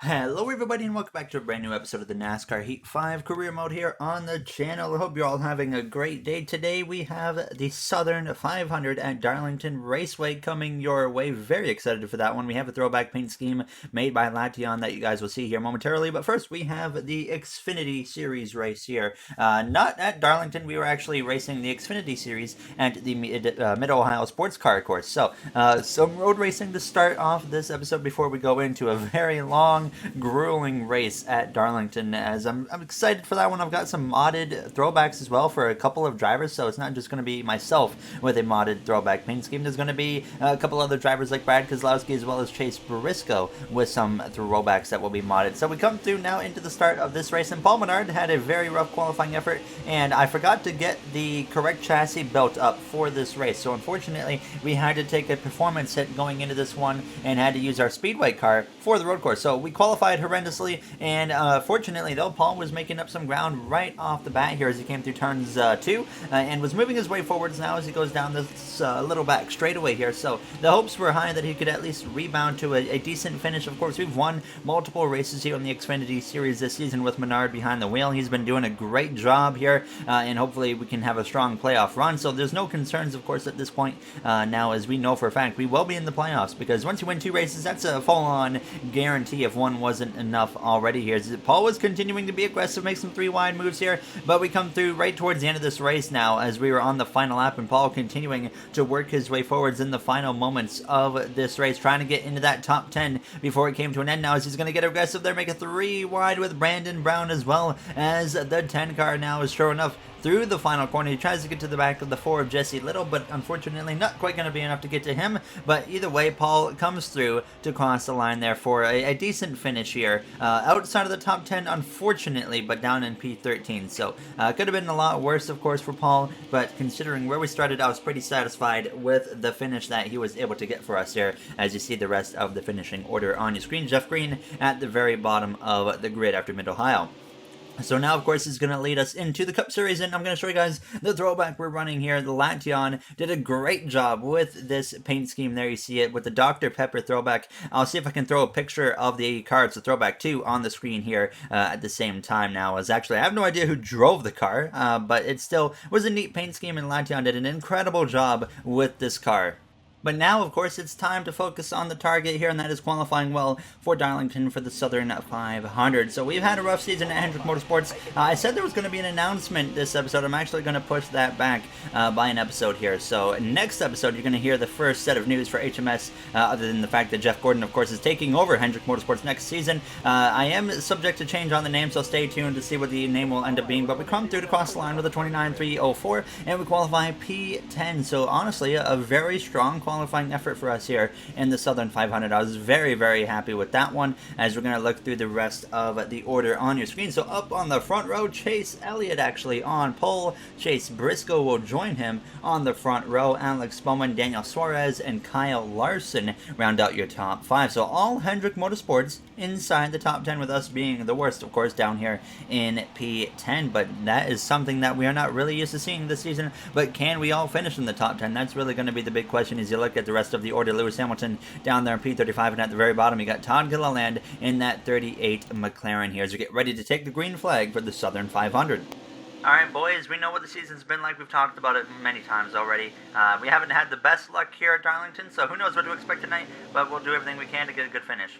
Hello everybody and welcome back to a brand new episode of the NASCAR Heat 5 career mode here on the channel. I hope you're all having a great day. Today we have the Southern 500 at Darlington Raceway coming your way. Very excited for that one. We have a throwback paint scheme made by ELLIOTT that you guys will see here momentarily. But first we have the Xfinity Series race here. Not at Darlington. We were actually racing the Xfinity Series at the Mid-Ohio Sports Car course. So some road racing to start off this episode before we go into a very long grueling race at Darlington, as I'm excited for that one. I've got some modded throwbacks as well for a couple of drivers, so it's not just going to be myself with a modded throwback paint scheme. There's going to be a couple other drivers like Brad Keselowski as well as Chase Briscoe with some throwbacks that will be modded. So we come through now into the start of this race, and Paul Menard had a very rough qualifying effort, and I forgot to get the correct chassis built up for this race. So unfortunately, we had to take a performance hit going into this one and had to use our speedway car for the road course. So we qualified horrendously, and fortunately though, Paul was making up some ground right off the bat here as he came through turns 2 and was moving his way forwards now as he goes down this little back straightaway here. So the hopes were high that he could at least rebound to a decent finish. Of course, we've won multiple races here in the Xfinity Series this season with Menard behind the wheel. He's been doing a great job here, and hopefully we can have a strong playoff run. So there's no concerns, of course, at this point now, as we know for a fact we will be in the playoffs, because once you win 2 races, that's a full-on guarantee if one wasn't enough already here. Paul was continuing to be aggressive, make some 3 wide moves here, but we come through right towards the end of this race now as we were on the final lap, and Paul continuing to work his way forwards in the final moments of this race, trying to get into that top 10 before it came to an end now, as he's going to get aggressive there, make a 3 wide with Brandon Brown, as well as the 10 car now is sure enough through the final corner. He tries to get to the back of the 4 of Jesse Little, but unfortunately not quite going to be enough to get to him. But either way, Paul comes through to cross the line there for a decent finish here. Outside of the top 10, unfortunately, but down in P13. So could have been a lot worse, of course, for Paul, but considering where we started, I was pretty satisfied with the finish that he was able to get for us here, as you see the rest of the finishing order on your screen. Jeff Green at the very bottom of the grid after Mid-Ohio. So now, of course, is going to lead us into the Cup Series, and I'm going to show you guys the throwback we're running here. The ELLIOTT did a great job with this paint scheme. There you see it with the Dr. Pepper throwback. I'll see if I can throw a picture of the car. It's a throwback too on the screen here at the same time now. As actually, I have no idea who drove the car, but it still was a neat paint scheme, and ELLIOTT did an incredible job with this car. But now, of course, it's time to focus on the target here, and that is qualifying well for Darlington for the Southern 500. So we've had a rough season at Hendrick Motorsports. I said there was going to be an announcement this episode. I'm actually going to push that back by an episode here. So next episode, you're going to hear the first set of news for HMS, other than the fact that Jeff Gordon, of course, is taking over Hendrick Motorsports next season. I am subject to change on the name, so stay tuned to see what the name will end up being. But we come through to cross the line with a 29.304, and we qualify P10. So honestly, a very strong qualifying effort for us here in the Southern 500. I was very, very happy with that one, as we're going to look through the rest of the order on your screen. So up on the front row, Chase Elliott actually on pole. Chase Briscoe will join him on the front row. Alex Bowman, Daniel Suarez, and Kyle Larson round out your top 5. So all Hendrick Motorsports inside the top 10, with us being the worst, of course, down here in P10. But that is something that we are not really used to seeing this season. But can we all finish in the top 10? That's really going to be the big question as you look at the rest of the order. Lewis Hamilton down there in P35, and at the very bottom you got Todd Gilliland in that 38 McLaren here as we get ready to take the green flag for the Southern 500. Alright boys, we know what the season's been like. We've talked about it many times already. We haven't had the best luck here at Darlington, so who knows what to expect tonight, but we'll do everything we can to get a good finish.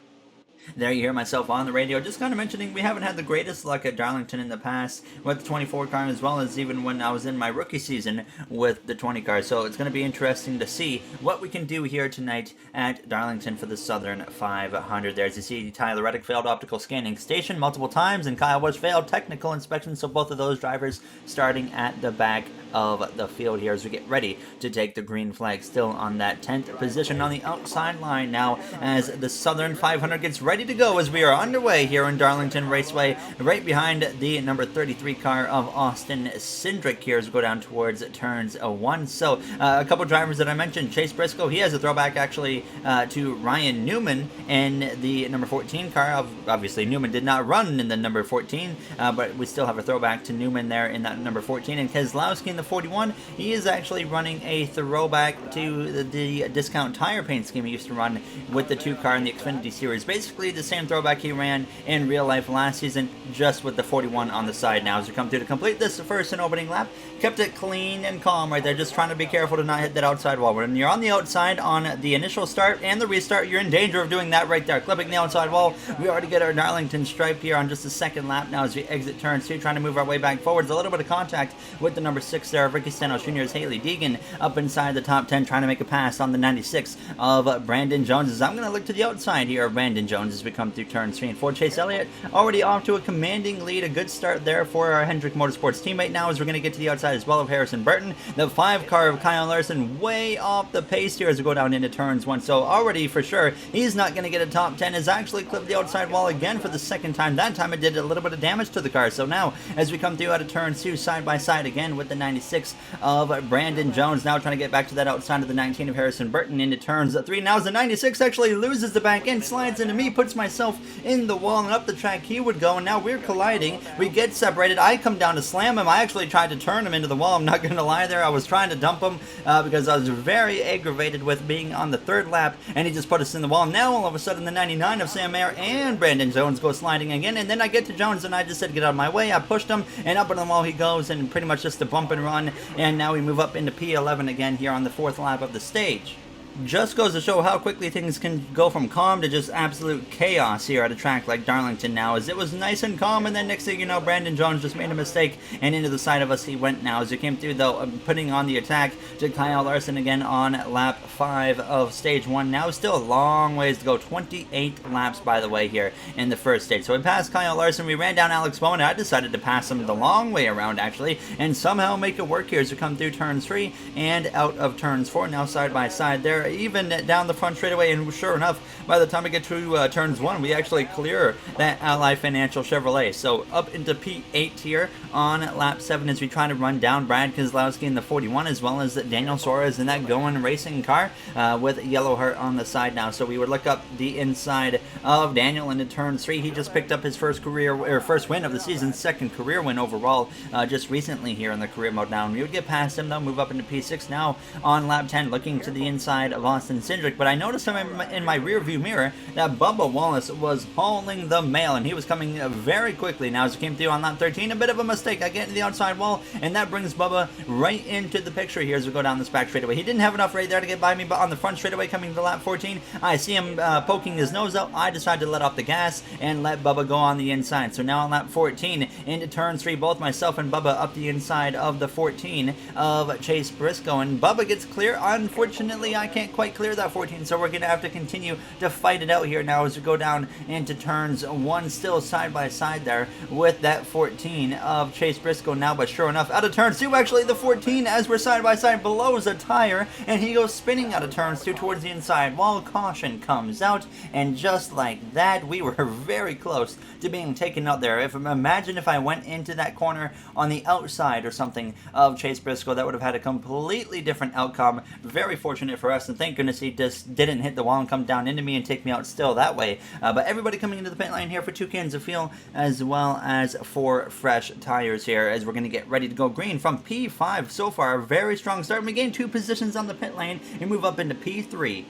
There you hear myself on the radio, just kind of mentioning we haven't had the greatest luck at Darlington in the past with the 24 car, as well as even when I was in my rookie season with the 20 car. So it's going to be interesting to see what we can do here tonight at Darlington for the Southern 500. There, as you see, Tyler Reddick failed optical scanning station multiple times, and Kyle Busch failed technical inspection. So both of those drivers starting at the back of the field here as we get ready to take the green flag, still on that 10th position on the outside line now, as the Southern 500 gets ready to go as we are underway here in Darlington Raceway, right behind the number 33 car of Austin Cindric here as we go down towards turns 1. So a couple drivers that I mentioned, Chase Briscoe, he has a throwback actually to Ryan Newman in the number 14 car. Obviously Newman did not run in the number 14, but we still have a throwback to Newman there in that number 14, and Keselowski in the the 41. He is actually running a throwback to the discount tire paint scheme he used to run with the 2-car in the Xfinity series. Basically the same throwback he ran in real life last season, just with the 41 on the side now. As we come through to complete this first and opening lap, kept it clean and calm right there, just trying to be careful to not hit that outside wall. When you're on the outside on the initial start and the restart, you're in danger of doing that right there, clipping the outside wall. We already get our Darlington stripe here on just the second lap now as we exit turn 2, trying to move our way back forwards. A little bit of contact with the number 6 there, Ricky Stenhouse Jr.'s Hailie Deegan up inside the top 10, trying to make a pass on the 96 of Brandon Jones. As I'm going to look to the outside here of Brandon Jones as we come through turn 3 and 4. Chase Elliott already off to a commanding lead. A good start there for our Hendrick Motorsports teammate now, as we're going to get to the outside as well of Harrison Burton. The 5-car of Kyle Larson way off the pace here as we go down into turns 1. So already for sure he's not going to get a top 10. Has actually clipped the outside wall again for the second time. That time it did a little bit of damage to the car. So now as we come through out of turn 2, side by side again with the 96 of Brandon Jones, now trying to get back to that outside of the 19 of Harrison Burton into turns 3. Now as the 96 actually loses the back end, slides into me, puts myself in the wall, and up the track he would go, and now we're colliding. We get separated. I come down to slam him. I actually tried to turn him into the wall. I'm not going to lie there. I was trying to dump him because I was very aggravated with being on the 3rd lap, and he just put us in the wall. Now all of a sudden the 99 of Sam Mayer and Brandon Jones go sliding again, and then I get to Jones and I just said get out of my way. I pushed him, and up on the wall he goes, and pretty much just a bump and run, and now we move up into P11 again here on the 4th lap of the stage. Just goes to show how quickly things can go from calm to just absolute chaos here at a track like Darlington now, as it was nice and calm, and then next thing you know, Brandon Jones just made a mistake, and into the side of us he went now. As he came through though, putting on the attack to Kyle Larson again on lap 5 of stage 1. Now still a long ways to go, 28 laps by the way here in the first stage. So we passed Kyle Larson, we ran down Alex Bowman, I decided to pass him the long way around actually, and somehow make it work here as we come through turn 3 and out of turns 4, now side by side there, even down the front straightaway, and sure enough, by the time we get to turns 1, we actually clear that Ally Financial Chevrolet. So up into P8 here on lap 7 as we try to run down Brad Keselowski in the 41, as well as Daniel Suarez in that Going Racing car with Yellow Heart on the side now. So we would look up the inside of Daniel into turn 3. He just picked up his first win of the season, 2nd career win overall just recently here in the career mode now. And we would get past him though, move up into P6 now on lap 10, looking to the inside of Austin Cindric, but I noticed him in my rear view mirror that Bubba Wallace was hauling the mail, and he was coming very quickly. Now as he came through on lap 13, a bit of a mistake. I get into the outside wall, and that brings Bubba right into the picture here as we go down this back straightaway. He didn't have enough right there to get by me, but on the front straightaway coming to lap 14, I see him poking his nose out. I decided to let off the gas and let Bubba go on the inside. So now on lap 14 into turn 3, both myself and Bubba up the inside of the 14 of Chase Briscoe, and Bubba gets clear. Unfortunately, I can't quite clear that 14, so we're going to have to continue to fight it out here now as we go down into turns 1, still side by side there with that 14 of Chase Briscoe now, but sure enough, out of turns 2, actually the 14 as we're side by side blows a tire, and he goes spinning out of turns 2 towards the inside while caution comes out, and just like that, we were very close to being taken out there. Imagine if I went into that corner on the outside or something of Chase Briscoe, that would have had a completely different outcome. Very fortunate for us, and thank goodness he just didn't hit the wall and come down into me and take me out still that way. But everybody coming into the pit lane here for 2 cans of fuel, as well as 4 fresh tires here as we're going to get ready to go green from P5. So far, a very strong start. We gain 2 positions on the pit lane and move up into P3.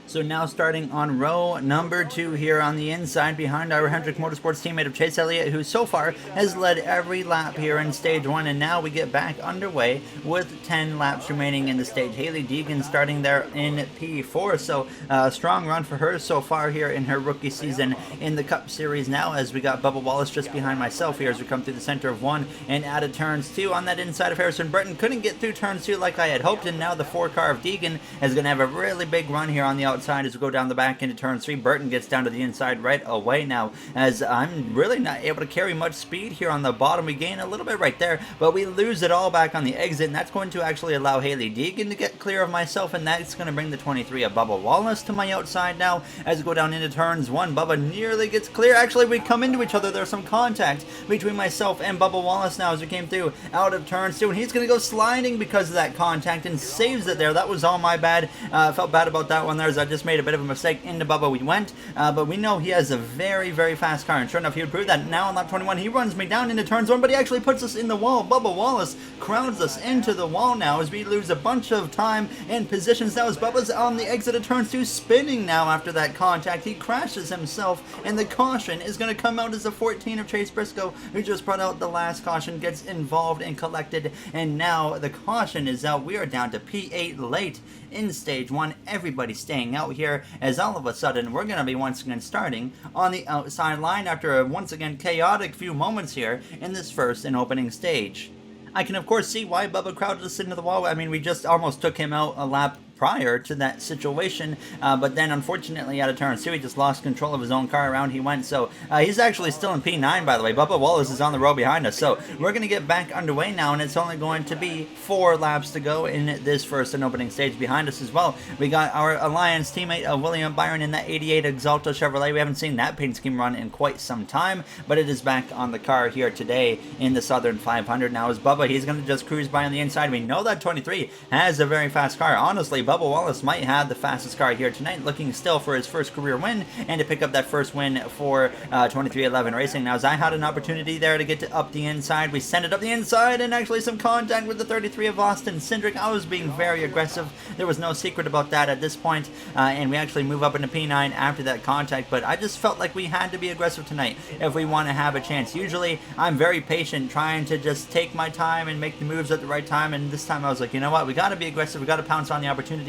So now starting on row number 2 here on the inside behind our Hendrick Motorsports teammate of Chase Elliott, who so far has led every lap here in stage 1, and now we get back underway with 10 laps remaining in the stage. Hailie Deegan starting there in P4, so a strong run for her so far here in her rookie season in the Cup Series now, as we got Bubba Wallace just behind myself here as we come through the center of 1 and out of turns 2 on that inside of Harrison Burton. Couldn't get through turns 2 like I had hoped, and now the 4-car of Deegan is going to have a really big run here on the outside as we go down the back into turn 3. Burton gets down to the inside right away now, as I'm really not able to carry much speed here on the bottom. We gain a little bit right there, but we lose it all back on the exit, and that's going to actually allow Hailie Deegan to get clear of myself, and that's going to bring the 23 of Bubba Wallace to my outside now as we go down into turns 1. Bubba nearly gets clear. Actually, we come into each other. There's some contact between myself and Bubba Wallace now as we came through out of turns 2, and he's going to go sliding because of that contact and saves it there. That was all my bad. I felt bad about that one. There's I just made a bit of a mistake. Into Bubba we went, but we know he has a very, very fast car, and sure enough, he would prove that. Now on lap 21, he runs me down into turns 1, but he actually puts us in the wall. Bubba Wallace crowds us into the wall now as we lose a bunch of time and positions. Now as Bubba's on the exit of turns 2, spinning now after that contact. He crashes himself, and the caution is going to come out as a 14 of Chase Briscoe, who just brought out the last caution, gets involved and collected, and now the caution is out. We are down to P8 late in stage 1. Everybody staying out here, as all of a sudden we're going to be once again starting on the outside line after a once again chaotic few moments here in this first and opening stage. I can of course see why Bubba crowded us into the wall. I mean, we just almost took him out a lap prior to that situation, but then unfortunately out of turn 2 he just lost control of his own car. Around he went, so he's actually still in P9, by the way. Bubba Wallace is on the row behind us, so we're going to get back underway now, and it's only going to be 4 laps to go in this first and opening stage. Behind us as well, we got our Alliance teammate William Byron in that 88 Exalta Chevrolet. We haven't seen that paint scheme run in quite some time, but it is back on the car here today in the Southern 500. Now as Bubba, he's going to just cruise by on the inside. We know that 23 has a very fast car. Honestly, Bubba Wallace might have the fastest car here tonight, looking still for his first career win and to pick up that first win for 2311 Racing. Now, as I had an opportunity there to get up the inside, we sent it up the inside, and actually some contact with the 33 of Austin Cindric. I was being very aggressive. There was no secret about that at this point, and we actually move up into P9 after that contact, but I just felt like we had to be aggressive tonight if we want to have a chance. Usually, I'm very patient, trying to just take my time and make the moves at the right time, and this time I was like, you know what, we got to be aggressive, we got to pounce on the opportunities.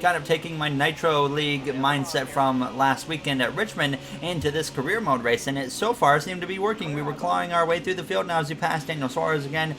Kind of taking my Nitro League mindset from last weekend at Richmond into this career mode race, and it so far seemed to be working. We were clawing our way through the field now as we passed Daniel Suarez again,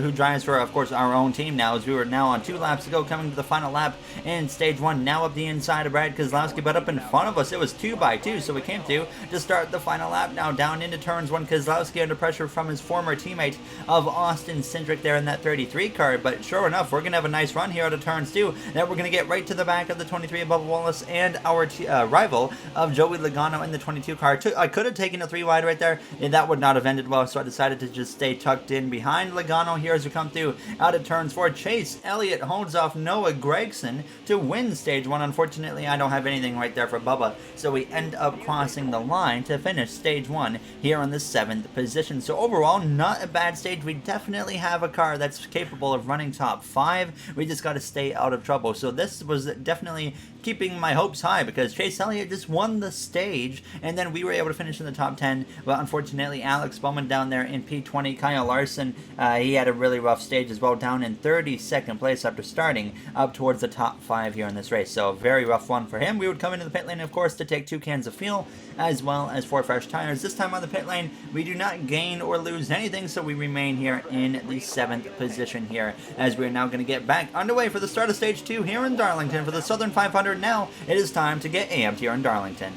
who drives for, of course, our own team now, as we were now on 2 laps to go, coming to the final lap in stage 1. Now up the inside of Brad Keselowski, but up in front of us, it was 2 by 2, so we came to start the final lap now down into turns 1. Keselowski under pressure from his former teammate of Austin Cindric there in that 33 car, but sure enough, we're going to have a nice run here out of turns 2. Then we're going to get right to the back of the 23 of Bubba Wallace and our rival of Joey Logano in the 22 car. I could have taken a 3 wide right there, and that would not have ended well, so I decided to just stay tucked in behind Logano here as we come through out of turns 4. Chase Elliott holds off Noah Gragson to win stage 1. Unfortunately, I don't have anything right there for Bubba, so we end up crossing the line to finish stage 1 here on the 7th position. So overall, not a bad stage. We definitely have a car that's capable of running top 5. We just got to stay out of trouble. So this was definitely keeping my hopes high, because Chase Elliott just won the stage, and then we were able to finish in the top 10. But unfortunately, Alex Bowman down there in P20, Kyle Larson, he had a really rough stage as well, down in 32nd place after starting up towards the top 5 here in this race. So very rough one for him. We would come into the pit lane, of course, to take 2 cans of fuel as well as 4 fresh tires. This time on the pit lane, we do not gain or lose anything, so we remain here in the 7th position here, as we're now going to get back underway for the start of stage 2 here in Darlington for the Southern 500. Now it is time to get amped here in Darlington.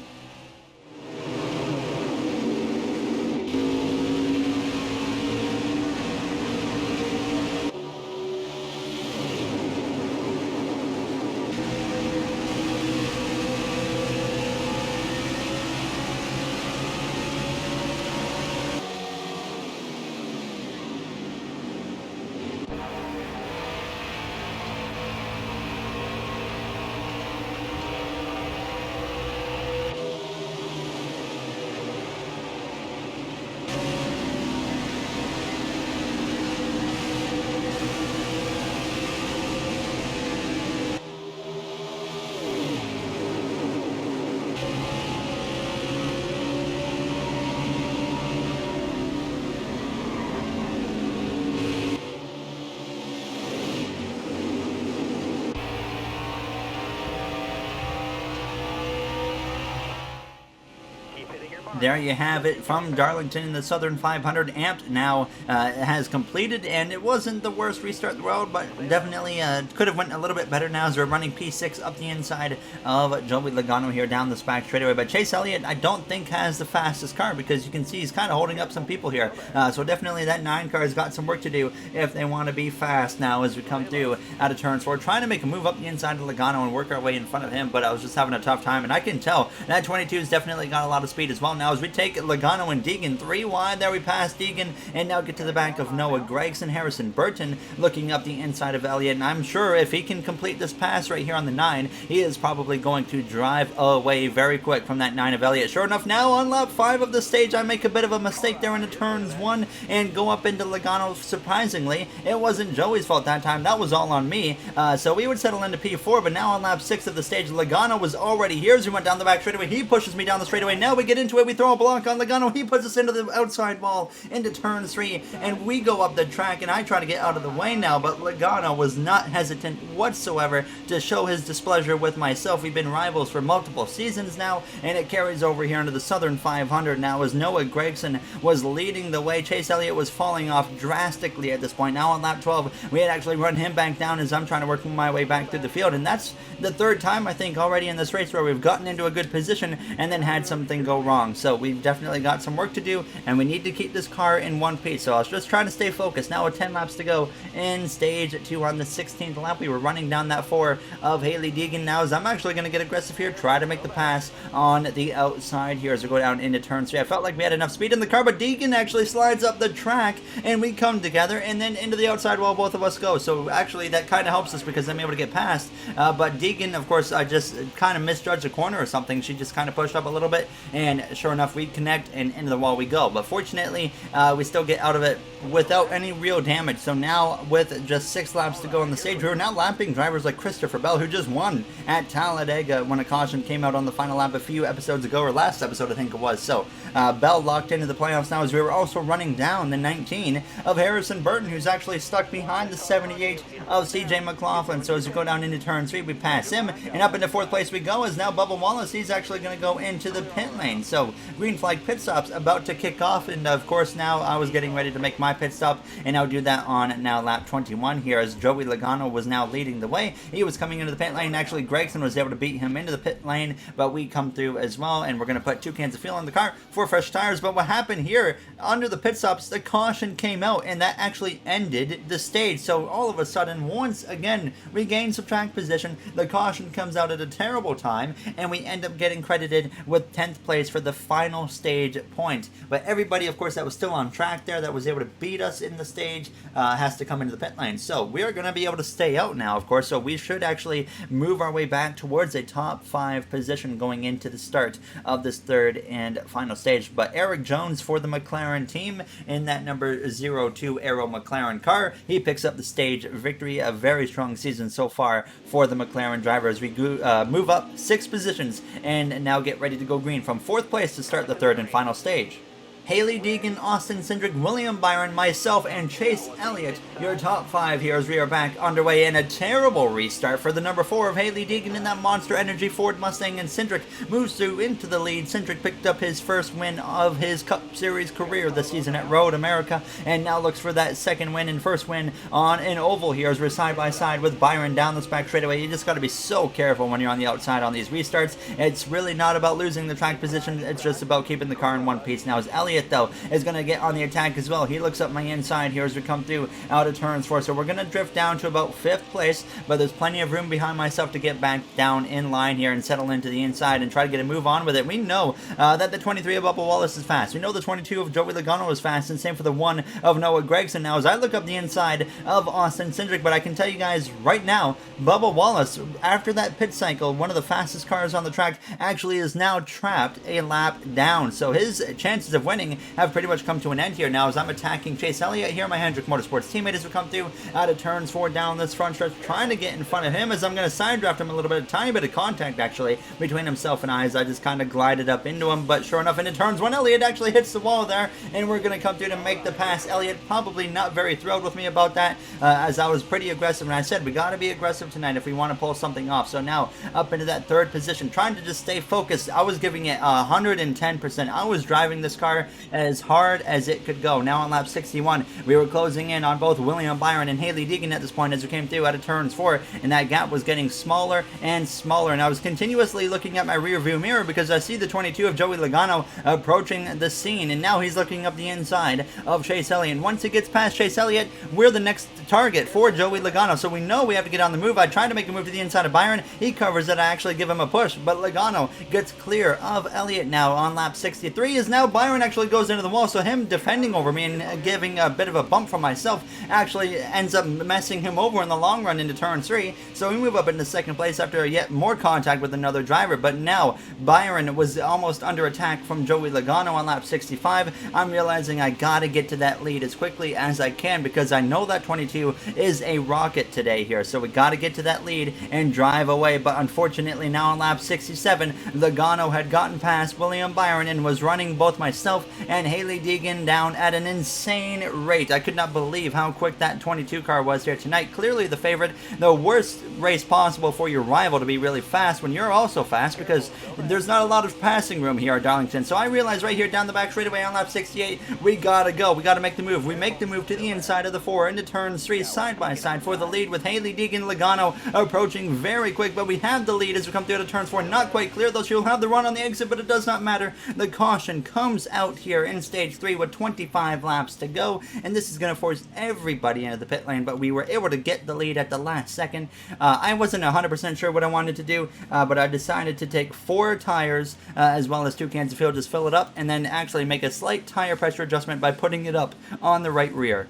There you have it from Darlington. The Southern 500 amped now has completed, and it wasn't the worst restart in the world, but definitely could have went a little bit better now as we're running P6 up the inside of Joey Logano here down the SPAC straightaway. But Chase Elliott, I don't think has the fastest car, because you can see he's kind of holding up some people here. So definitely that 9 car has got some work to do if they want to be fast now as we come through out of turns 4. Trying to make a move up the inside of Logano and work our way in front of him, but I was just having a tough time, and I can tell that 22's definitely got a lot of speed as well. Now now as we take Logano and Deegan 3 wide. There we pass Deegan and now get to the back of Noah Gragson. Harrison Burton looking up the inside of Elliott, and I'm sure if he can complete this pass right here on the 9, he is probably going to drive away very quick from that 9 of Elliott. Sure enough, now on lap 5 of the stage, I make a bit of a mistake there in the turns 1 and go up into Logano. Surprisingly, it wasn't Joey's fault that time. That was all on me. So we would settle into P4, but now on lap 6 of the stage, Logano was already here as we went down the back straightaway. He pushes me down the straightaway. Now we get into it. We throw a block on Logano. He puts us into the outside wall, into turn 3, and we go up the track, and I try to get out of the way now, but Logano was not hesitant whatsoever to show his displeasure with myself. We've been rivals for multiple seasons now, and it carries over here into the Southern 500 now as Noah Gragson was leading the way. Chase Elliott was falling off drastically at this point. Now on lap 12, we had actually run him back down as I'm trying to work my way back through the field, and that's the third time I think already in this race where we've gotten into a good position and then had something go wrong. So we've definitely got some work to do, and we need to keep this car in one piece. So I was just trying to stay focused. Now with 10 laps to go in stage 2 on the 16th lap, we were running down that 4 of Hailie Deegan now as I'm actually going to get aggressive here, try to make the pass on the outside here as we go down into turn 3. I felt like we had enough speed in the car, but Deegan actually slides up the track and we come together, and then into the outside wall both of us go. So actually that kind of helps us because I'm able to get past. But Deegan, of course, I just kind of misjudged a corner or something. She just kind of pushed up a little bit, and sure enough, we connect and into the wall we go. But fortunately, we still get out of it without any real damage. So now with just 6 laps to go on the stage, we're now lapping drivers like Christopher Bell, who just won at Talladega when a caution came out on the final lap a few episodes ago, or last episode I think it was. So Bell locked into the playoffs now as we were also running down the 19 of Harrison Burton, who's actually stuck behind the 78 of CJ McLaughlin. So as we go down into turn 3, we pass him, and up into 4th place we go as now Bubba Wallace, he's actually going to go into the pit lane. So green flag pit stops about to kick off, and of course now I was getting ready to make my pit stop, and I'll do that on now lap 21 here as Joey Logano was now leading the way. He was coming into the pit lane. Actually, Gragson was able to beat him into the pit lane, but we come through as well, and we're going to put 2 cans of fuel in the car for fresh tires. But what happened here, under the pit stops, the caution came out, and that actually ended the stage. So all of a sudden, once again, we gain some track position. The caution comes out at a terrible time, and we end up getting credited with 10th place for the final stage point. But everybody, of course, that was still on track there, that was able to beat us in the stage, has to come into the pit lane. So we're going to be able to stay out now, of course, so we should actually move our way back towards a top 5 position going into the start of this 3rd and final stage. But Eric Jones for the McLaren team in that number 02 Aero McLaren car, he picks up the stage victory. A very strong season so far for the McLaren drivers. We move up 6 positions and now get ready to go green from 4th place to start the 3rd and final stage. Hailie Deegan, Austin Cindric, William Byron, myself, and Chase Elliott, your top 5 here as we are back underway in a terrible restart for the number 4 of Hailie Deegan in that Monster Energy Ford Mustang, and Cindric moves through into the lead. Cindric picked up his first win of his Cup Series career this season at Road America, and now looks for that second win and first win on an oval here as we're side by side with Byron down this back straightaway. You just got to be so careful when you're on the outside on these restarts. It's really not about losing the track position, it's just about keeping the car in one piece. Now as Elliott, though, is going to get on the attack as well. He looks up my inside here as we come through out of turns 4. So we're going to drift down to about 5th place, but there's plenty of room behind myself to get back down in line here and settle into the inside and try to get a move on with it. We know that the 23 of Bubba Wallace is fast. We know the 22 of Joey Logano is fast, and same for the 1 of Noah Gragson. Now as I look up the inside of Austin Cindric, but I can tell you guys right now, Bubba Wallace, after that pit cycle, one of the fastest cars on the track, actually is now trapped a lap down. So his chances of winning have pretty much come to an end here now as I'm attacking Chase Elliott here, my Hendrick Motorsports teammate, as we come through out of turns 4 down this front stretch, trying to get in front of him as I'm going to side draft him a little bit, a tiny bit of contact actually between himself and I as I just kind of glided up into him. But sure enough, into turns 1, Elliott actually hits the wall there, and we're going to come through to make the pass. Elliott probably not very thrilled with me about that, as I was pretty aggressive, and I said we got to be aggressive tonight if we want to pull something off. So now up into that 3rd position, trying to just stay focused. I was giving it 110%. I was driving this car as hard as it could go. Now on lap 61, we were closing in on both William Byron and Hailie Deegan at this point as we came through out of turns 4, and that gap was getting smaller and smaller, and I was continuously looking at my rear view mirror because I see the 22 of Joey Logano approaching the scene, and now he's looking up the inside of Chase Elliott. And once he gets past Chase Elliott, we're the next target for Joey Logano, so we know we have to get on the move. I try to make a move to the inside of Byron. He covers it. I actually give him a push, but Logano gets clear of Elliott now on lap 63 as now Byron actually goes into the wall, so him defending over me and giving a bit of a bump for myself actually ends up messing him over in the long run into turn 3, so we move up into second place after yet more contact with another driver. But now Byron was almost under attack from Joey Logano on lap 65. I'm realizing I gotta get to that lead as quickly as I can because I know that 22 is a rocket today here, so we gotta get to that lead and drive away. But unfortunately now on lap 67, Logano had gotten past William Byron and was running both myself and Hailie Deegan down at an insane rate. I could not believe how quick that 22 car was here tonight. Clearly the favorite, the worst race possible for your rival to be really fast when you're also fast because there's not a lot of passing room here at Darlington. So I realized right here down the back straightaway on lap 68, we gotta go. We gotta make the move. We make the move to the inside of the 4 into turn 3 side by side for the lead with Hailie Deegan Logano approaching very quick, but we have the lead as we come through to turns 4. Not quite clear though, she'll have the run on the exit, but it does not matter. The caution comes out here in stage 3 with 25 laps to go, and this is going to force everybody into the pit lane, but we were able to get the lead at the last second. I wasn't 100% sure what I wanted to do, but I decided to take 4 tires as well as 2 cans of fuel, just fill it up, and then actually make a slight tire pressure adjustment by putting it up on the right rear.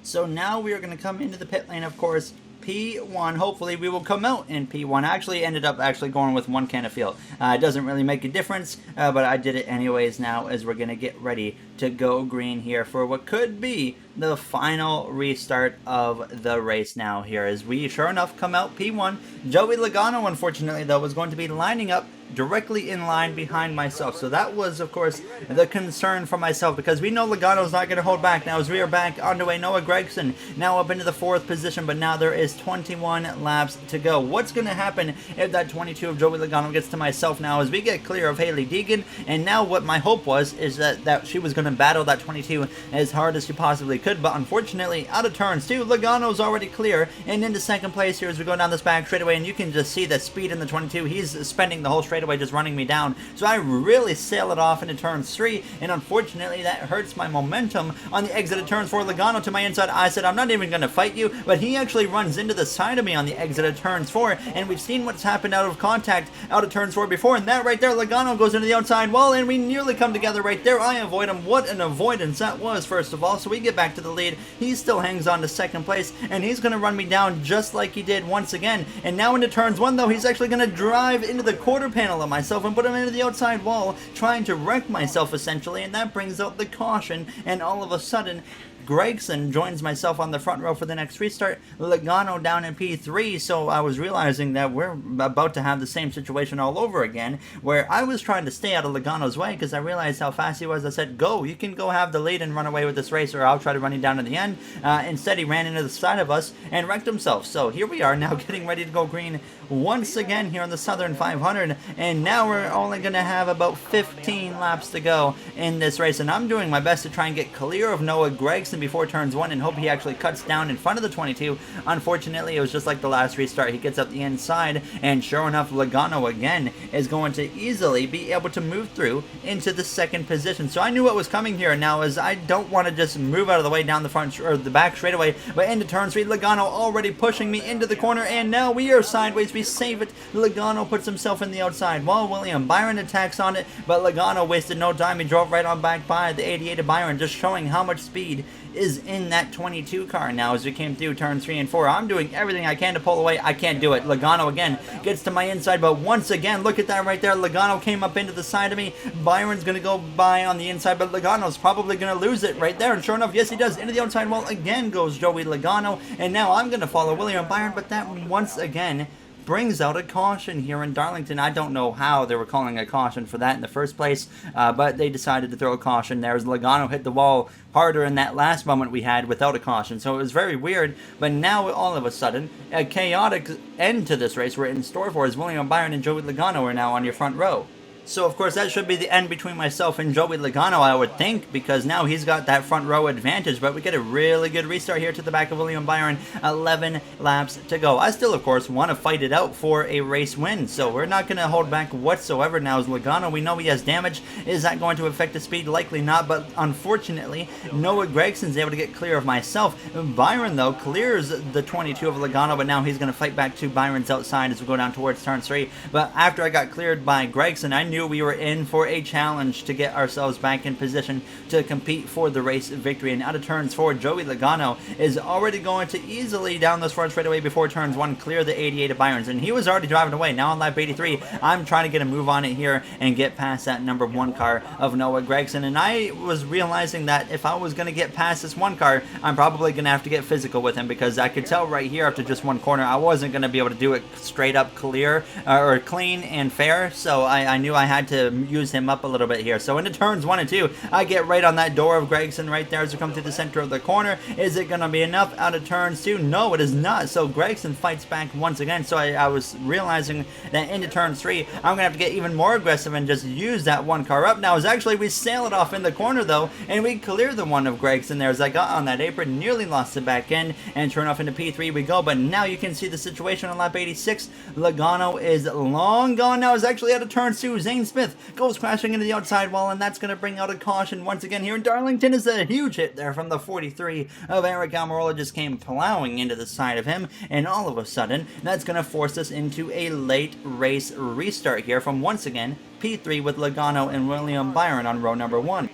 So now we are going to come into the pit lane, of course, P1. Hopefully we will come out in P1. I actually ended up going with 1 can of fuel. It doesn't really make a difference, but I did it anyways now as we're going to get ready to go green here for what could be the final restart of the race now here as we sure enough come out P1. Joey Logano, unfortunately though, was going to be lining up directly in line behind myself, so that was of course the concern for myself because we know Logano's not going to hold back now as we are back underway. Noah Gragson now up into the 4th position, but now there is 21 laps to go. What's going to happen if that 22 of Joey Logano gets to myself now as we get clear of Hailie Deegan? And now what my hope was is that she was going to battle that 22 as hard as she possibly could, but unfortunately out of turns 2, Logano's already clear and into second place here as we go down this back straightaway, and you can just see the speed in the 22. He's spending the whole straightaway just running me down, so I really sail it off into turns 3, and unfortunately that hurts my momentum on the exit of turns 4. Logano to my inside. I said I'm not even going to fight you, but he actually runs into the side of me on the exit of turns 4, and we've seen what's happened out of contact out of turns 4 before, and that right there, Logano goes into the outside wall, and we nearly come together right there. I avoid him. What an avoidance that was, first of all. So we get back to the lead. He still hangs on to second place, and he's going to run me down just like he did once again. And now into turns 1 though, he's actually going to drive into the quarter panel of myself and put him into the outside wall, trying to wreck myself essentially, and that brings out the caution, and all of a sudden Gragson joins myself on the front row for the next restart. Logano down in P3, so I was realizing that we're about to have the same situation all over again, where I was trying to stay out of Logano's way because I realized how fast he was. I said, go, you can go have the lead and run away with this race, or I'll try to run you down to the end. Instead, he ran into the side of us and wrecked himself. So here we are now getting ready to go green once again here on the Southern 500, and now we're only going to have about 15 laps to go in this race, and I'm doing my best to try and get clear of Noah Gragson before turns 1 and hope he actually cuts down in front of the 22. Unfortunately, it was just like the last restart. He gets up the inside, and sure enough, Logano again is going to easily be able to move through into the 2nd position. So I knew what was coming here now, as I don't want to just move out of the way down the front or the back straightaway, but into turn 3, Logano already pushing me into the corner, and now we are sideways. We save it. Logano puts himself in the outside while William Byron attacks on it, but Logano wasted no time. He drove right on back by the 88 of Byron, just showing how much speed is in that 22 car now as we came through turns 3 and 4. I'm doing everything I can to pull away. I can't do it. Logano again gets to my inside, but once again, look at that right there. Logano came up into the side of me. Byron's going to go by on the inside, but Logano's probably going to lose it right there, and sure enough, yes he does. Into the outside wall again goes Joey Logano, and now I'm going to follow William Byron, but that once again brings out a caution here in Darlington. I don't know how they were calling a caution for that in the first place, but they decided to throw a caution there as Logano hit the wall harder in that last moment we had without a caution. So it was very weird, but now all of a sudden, a chaotic end to this race we're in store for as William Byron and Joey Logano are now on your front row. So, of course, that should be the end between myself and Joey Logano, I would think, because now he's got that front row advantage. But we get a really good restart here to the back of William Byron. 11 laps to go. I still, of course, want to fight it out for a race win, so we're not going to hold back whatsoever. Now, as Logano, we know he has damage. Is that going to affect the speed? Likely not, but unfortunately, Noah Gregson's able to get clear of myself. Byron, though, clears the 22 of Logano, but now he's going to fight back to Byron's outside as we go down towards turn 3. But after I got cleared by Gregson, I knew we were in for a challenge to get ourselves back in position to compete for the race victory. And out of turns 4, Joey Logano is already going to easily down this front straightaway before turns 1 clear the 88 of Byron's, and he was already driving away. Now on lap 83, I'm trying to get a move on it here and get past that number 1 car of Noah Gregson. And I was realizing that if I was going to get past this 1 car, I'm probably going to have to get physical with him, because I could tell right here after just 1 corner I wasn't going to be able to do it straight up clear or clean and fair. So I knew I had to use him up a little bit here. So into turns 1 and 2, I get right on that door of Gregson right there as we come through the center of the corner. Is it going to be enough out of turns 2? No, it is not. So Gregson fights back once again. So I was realizing that into turn 3, I'm going to have to get even more aggressive and just use that 1 car up. Now, as actually we sail it off in the corner though, and we clear the 1 of Gregson there as I got on that apron, nearly lost it back in, and turn off into P3 we go. But now you can see the situation on lap 86. Logano is long gone now. Is actually out of turn 2. Zane Smith goes crashing into the outside wall, and that's going to bring out a caution once again here in Darlington. Is a huge hit there from the 43 of Eric Almirola, just came plowing into the side of him, and all of a sudden that's going to force us into a late race restart here from once again P3 with Logano and William Byron on row number 1.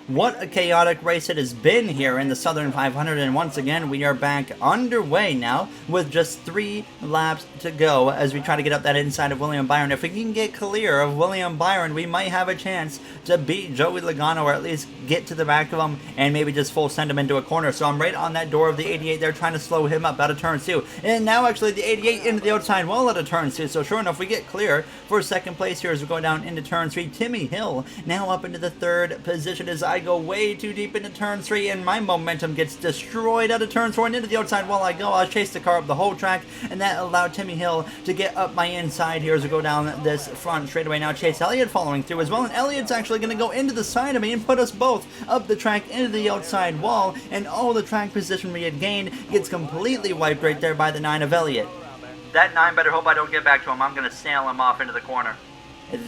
What a chaotic race it has been here in the Southern 500, and once again we are back underway now with just 3 laps to go as we try to get up that inside of William Byron. If we can get clear of William Byron, we might have a chance to beat Joey Logano, or at least get to the back of him and maybe just full send him into a corner. So I'm right on that door of the 88 there, trying to slow him up out of turn 2. And now actually the 88 into the outside wall out of turn 2. So sure enough, we get clear for second place here as we go down into turn 3. Timmy Hill now up into the 3rd position as I go way too deep into turn 3, and my momentum gets destroyed out of turn 4 and into the outside wall I go. I'll chase the car up the whole track, and that allowed Timmy Hill to get up my inside here as we go down this front straightaway. Now Chase Elliott following through as well, and Elliott's actually going to go into the side of me and put us both up the track into the outside wall, and all the track position we had gained gets completely wiped right there by the 9 of Elliott. That 9 better hope I don't get back to him. I'm going to sail him off into the corner.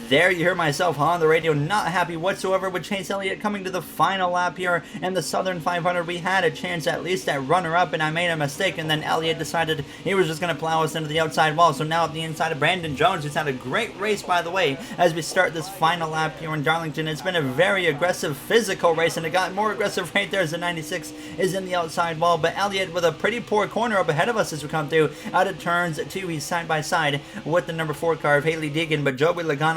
There you hear myself on the radio, not happy whatsoever with Chase Elliott coming to the final lap here in the Southern 500. We had a chance at least at runner-up, and I made a mistake, and then Elliott decided he was just going to plow us into the outside wall. So now at the inside of Brandon Jones, who's had a great race, by the way, as we start this final lap here in Darlington. It's been a very aggressive, physical race, and it got more aggressive right there as the 96 is in the outside wall. But Elliott with a pretty poor corner up ahead of us as we come through out of turns 2. He's side by side with the number 4 car of Haley Deegan, but Joey Logano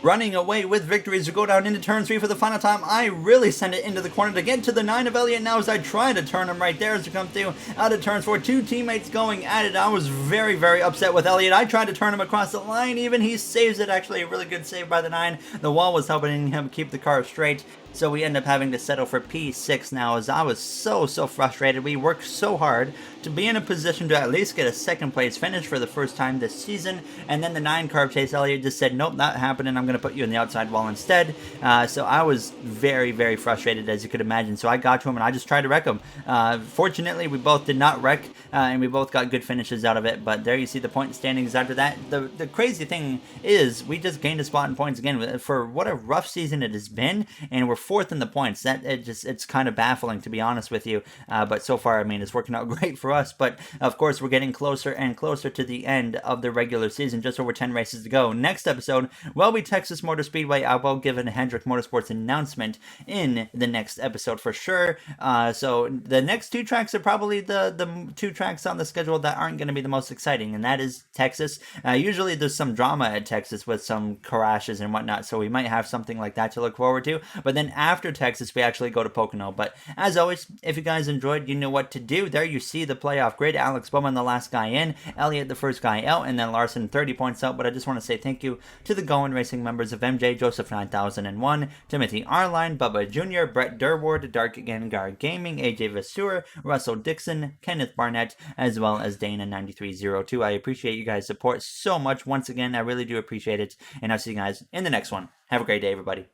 running away with victories to go down into turn 3 for the final time. I really send it into the corner to get to the 9 of Elliott now as I try to turn him right there as we come through out of turns 4. 2 teammates going at it. I was very, very upset with Elliott. I tried to turn him across the line even. He saves it. Actually, a really good save by the 9. The wall was helping him keep the car straight. So we end up having to settle for P6 now, as I was so frustrated. We worked so hard to be in a position to at least get a second place finish for the first time this season, and then the 9 car of Chase Elliott just said, nope, not happening, I'm going to put you in the outside wall instead. So I was very frustrated, as you could imagine. So I got to him and I just tried to wreck him. Fortunately, we both did not wreck, and we both got good finishes out of it. But there you see the point standings after that. The crazy thing is we just gained a spot in points again for what a rough season it has been, and we're 4th in the points. It's kind of baffling, to be honest with you. But so far, I mean, it's working out great for us. But of course, we're getting closer and closer to the end of the regular season. Just over 10 races to go. Next episode will be Texas Motor Speedway. I will give a Hendrick Motorsports announcement in the next episode for sure. So the next 2 tracks are probably the 2 tracks on the schedule that aren't going to be the most exciting, and that is Texas. Usually there's some drama at Texas with some crashes and whatnot, so we might have something like that to look forward to. But then then after Texas, we actually go to Pocono. But as always, if you guys enjoyed, you know what to do. There you see the playoff grid. Alex Bowman, the last guy in, Elliott, the first guy out, and then Larson, 30 points out. But I just want to say thank you to the Going Racing members of MJ, Joseph 9001, Timothy Arline, Bubba Jr., Brett Durward, Dark Gengar Gaming, AJ Vasseur, Russell Dixon, Kenneth Barnett, as well as Dana9302. I appreciate you guys' support so much. Once again, I really do appreciate it. And I'll see you guys in the next one. Have a great day, everybody.